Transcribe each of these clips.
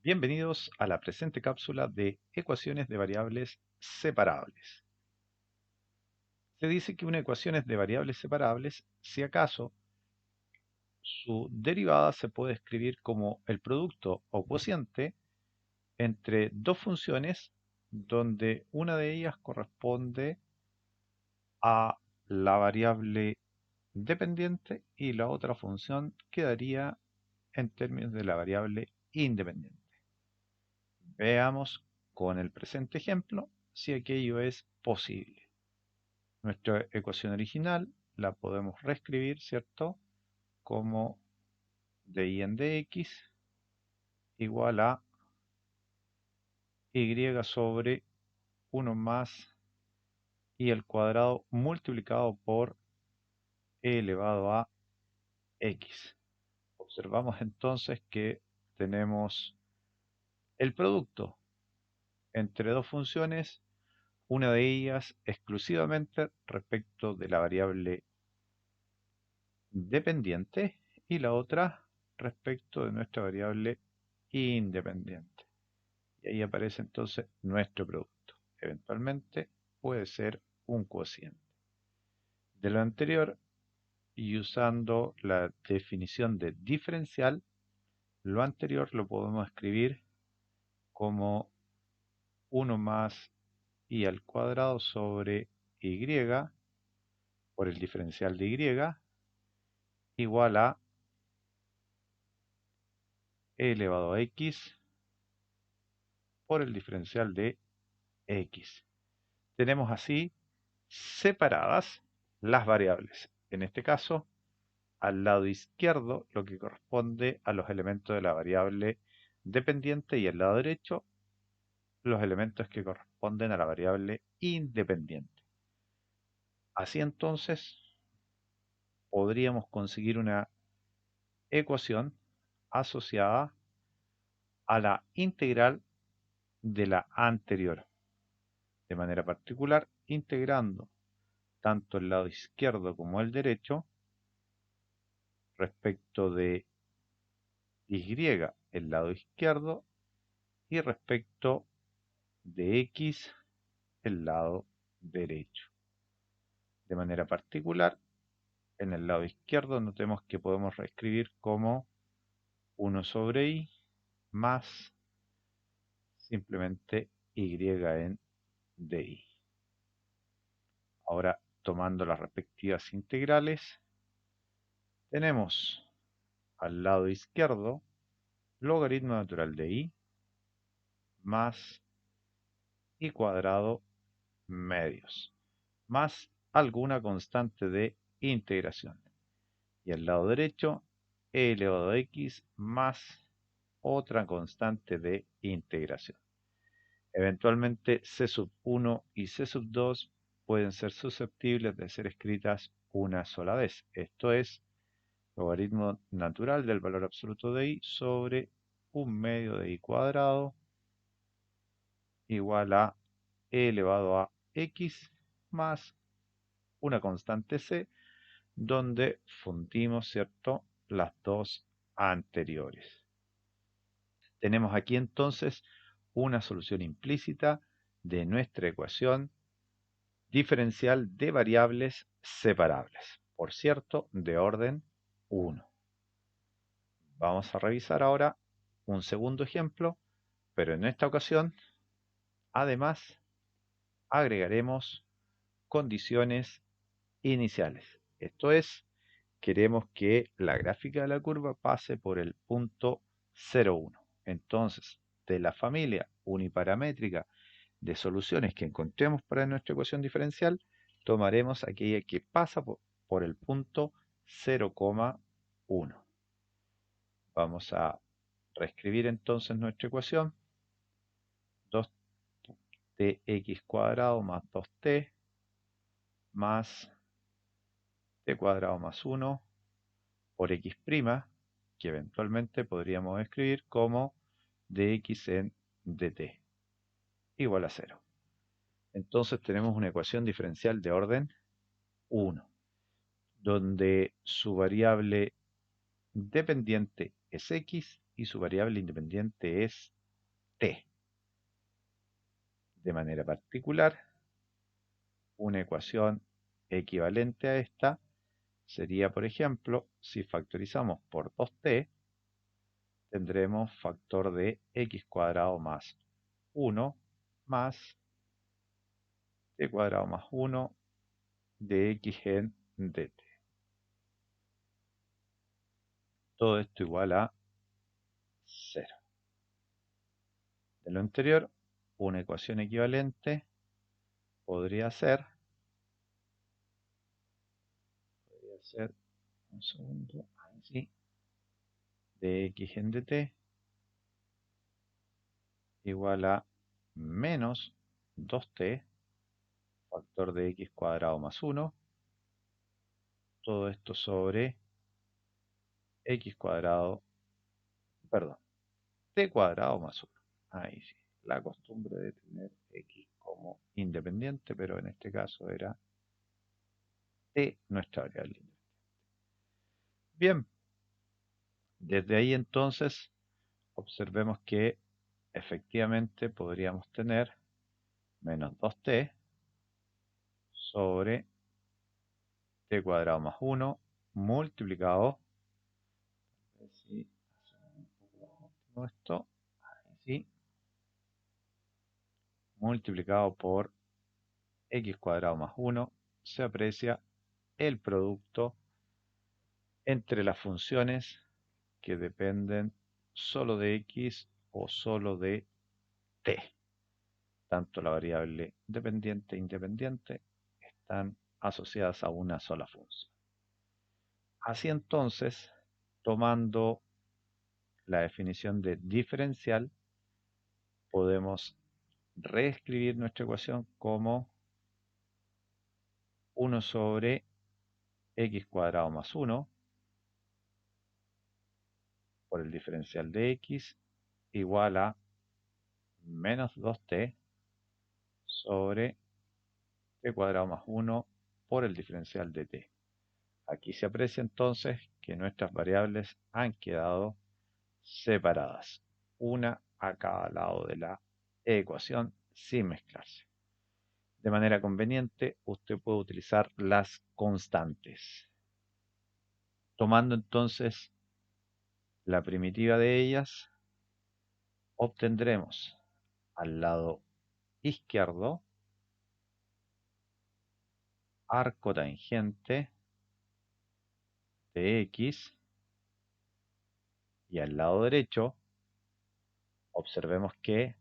Bienvenidos a la presente cápsula de ecuaciones de variables separables. Se dice que una ecuación es de variables separables si acaso su derivada se puede escribir como el producto o cociente entre dos funciones donde una de ellas corresponde a la variable dependiente y la otra función quedaría en términos de la variable independiente. Veamos con el presente ejemplo si aquello es posible. Nuestra ecuación original la podemos reescribir, ¿cierto? Como dy en dx igual a y sobre 1 más y al cuadrado multiplicado por e elevado a x. Observamos entonces que tenemos el producto entre dos funciones, una de ellas exclusivamente respecto de la variable dependiente y la otra respecto de nuestra variable independiente. Y ahí aparece entonces nuestro producto. Eventualmente puede ser un cociente. De lo anterior, y usando la definición de diferencial, lo anterior lo podemos escribir como 1 más y al cuadrado sobre y por el diferencial de y igual a e elevado a x por el diferencial de x. Tenemos así separadas las variables. En este caso, al lado izquierdo lo que corresponde a los elementos de la variable dependiente y al lado derecho los elementos que corresponden a la variable independiente. Así entonces podríamos conseguir una ecuación asociada a la integral de la anterior. De manera particular, integrando tanto el lado izquierdo como el derecho respecto de y el lado izquierdo y respecto de x el lado derecho. De manera particular, en el lado izquierdo notemos que podemos reescribir como 1 sobre y más simplemente y en dy. Ahora, tomando las respectivas integrales, tenemos al lado izquierdo logaritmo natural de y más y cuadrado medios, más alguna constante de integración. Y al lado derecho, e elevado a x más otra constante de integración. Eventualmente, c sub 1 y c sub 2 pueden ser susceptibles de ser escritas una sola vez. Esto es, logaritmo natural del valor absoluto de y sobre un medio de y cuadrado igual a e elevado a x más una constante c, donde fundimos, ¿cierto?, las dos anteriores. Tenemos aquí entonces una solución implícita de nuestra ecuación diferencial de variables separables, por cierto, de orden 1. Vamos a revisar ahora un segundo ejemplo, pero en esta ocasión, además, agregaremos condiciones iniciales. Esto es, queremos que la gráfica de la curva pase por el punto 0,1. Entonces, de la familia uniparamétrica de soluciones que encontremos para nuestra ecuación diferencial, tomaremos aquella que pasa por el punto 0,1. Vamos a reescribir entonces nuestra ecuación. 2tx cuadrado más 2t más t cuadrado más 1 por x', que eventualmente podríamos escribir como dx en dt, igual a 0. Entonces tenemos una ecuación diferencial de orden 1, donde su variable dependiente es x y su variable independiente es t. De manera particular, una ecuación equivalente a esta sería, por ejemplo, si factorizamos por 2t, tendremos factor de x cuadrado más 1 más t cuadrado más 1 de x en dt. Todo esto igual a 0. De lo anterior, una ecuación equivalente podría ser, un segundo, ahí sí, de x en dt igual a menos 2t, factor de x cuadrado más 1, todo esto sobre x cuadrado, perdón, t cuadrado más 1. Ahí sí, la costumbre de tener x como independiente, pero en este caso era t nuestra variable. Bien, desde ahí entonces observemos que efectivamente podríamos tener menos 2t sobre t cuadrado más 1 multiplicado, si hacemos un poco más óptimo esto, ahí sí, multiplicado por x cuadrado más 1, se aprecia el producto entre las funciones que dependen solo de x o solo de t. Tanto la variable dependiente e independiente están asociadas a una sola función. Así entonces, tomando la definición de diferencial, podemos reescribir nuestra ecuación como 1 sobre x cuadrado más 1 por el diferencial de x igual a menos 2t sobre t cuadrado más 1 por el diferencial de t. Aquí se aprecia entonces que nuestras variables han quedado separadas, una a cada lado de la ecuación sin mezclarse. De manera conveniente, usted puede utilizar las constantes. Tomando entonces la primitiva de ellas, obtendremos al lado izquierdo arco tangente de x y al lado derecho observemos que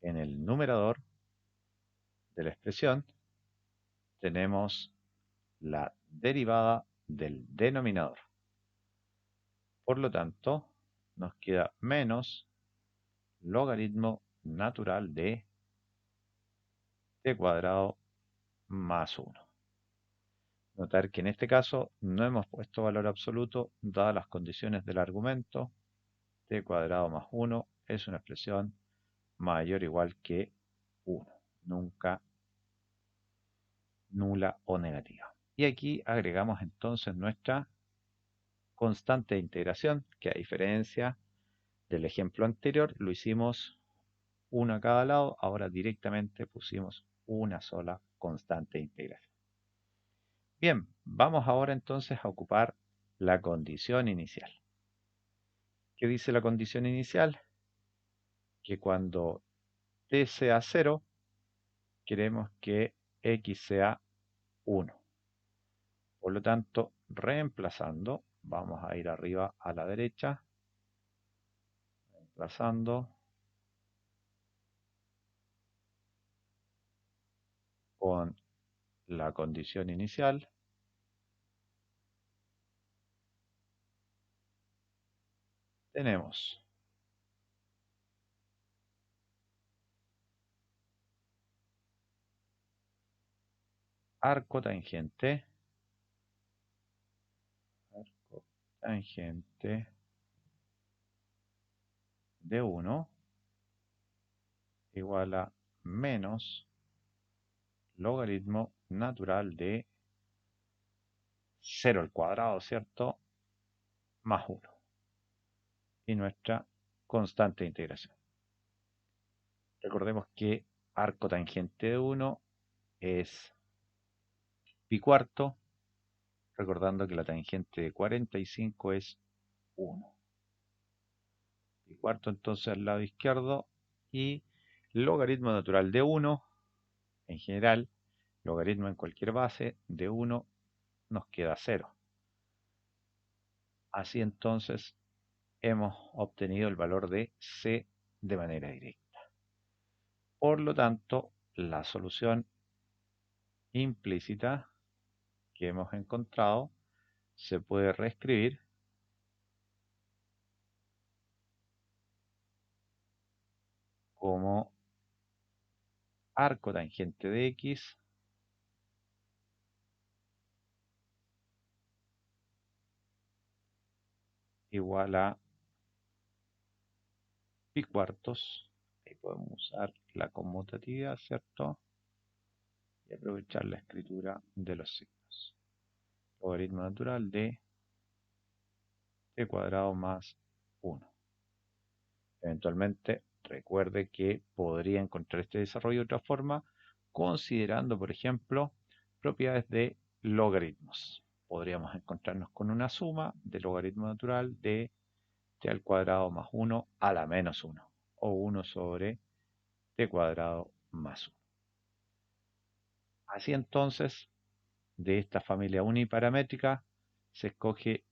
en el numerador de la expresión tenemos la derivada del denominador. Por lo tanto, nos queda menos logaritmo natural de t cuadrado más 1. Notar que en este caso no hemos puesto valor absoluto dadas las condiciones del argumento. T cuadrado más 1 es una expresión mayor o igual que 1, nunca nula o negativa. Y aquí agregamos entonces nuestra constante de integración, que a diferencia del ejemplo anterior, lo hicimos uno a cada lado, ahora directamente pusimos una sola constante de integración. Bien, vamos ahora entonces a ocupar la condición inicial. ¿Qué dice la condición inicial? Que cuando t sea 0, queremos que x sea 1. Por lo tanto, reemplazando, vamos a ir arriba a la derecha, reemplazando con la condición inicial, tenemos arco tangente de 1 igual a menos logaritmo natural de 0 al cuadrado, ¿cierto? Más 1. Y nuestra constante de integración. Recordemos que arco tangente de 1 es pi cuarto, recordando que la tangente de 45 es 1. Pi cuarto entonces al lado izquierdo y logaritmo natural de 1, en general, logaritmo en cualquier base de 1 nos queda 0. Así entonces hemos obtenido el valor de c de manera directa. Por lo tanto, la solución implícita que hemos encontrado se puede reescribir como arco tangente de x igual a pi cuartos. Ahí podemos usar la conmutatividad, ¿cierto? Y aprovechar la escritura de los signos. Logaritmo natural de t cuadrado más 1. Eventualmente, recuerde que podría encontrar este desarrollo de otra forma, considerando, por ejemplo, propiedades de logaritmos. Podríamos encontrarnos con una suma de logaritmo natural de t al cuadrado más 1 a la menos 1, o 1 sobre t cuadrado más 1. Así entonces, de esta familia uniparamétrica, se escoge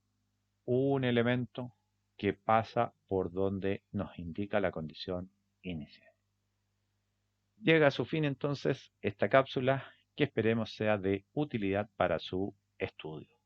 un elemento que pasa por donde nos indica la condición inicial. Llega a su fin entonces esta cápsula que esperemos sea de utilidad para su estudio.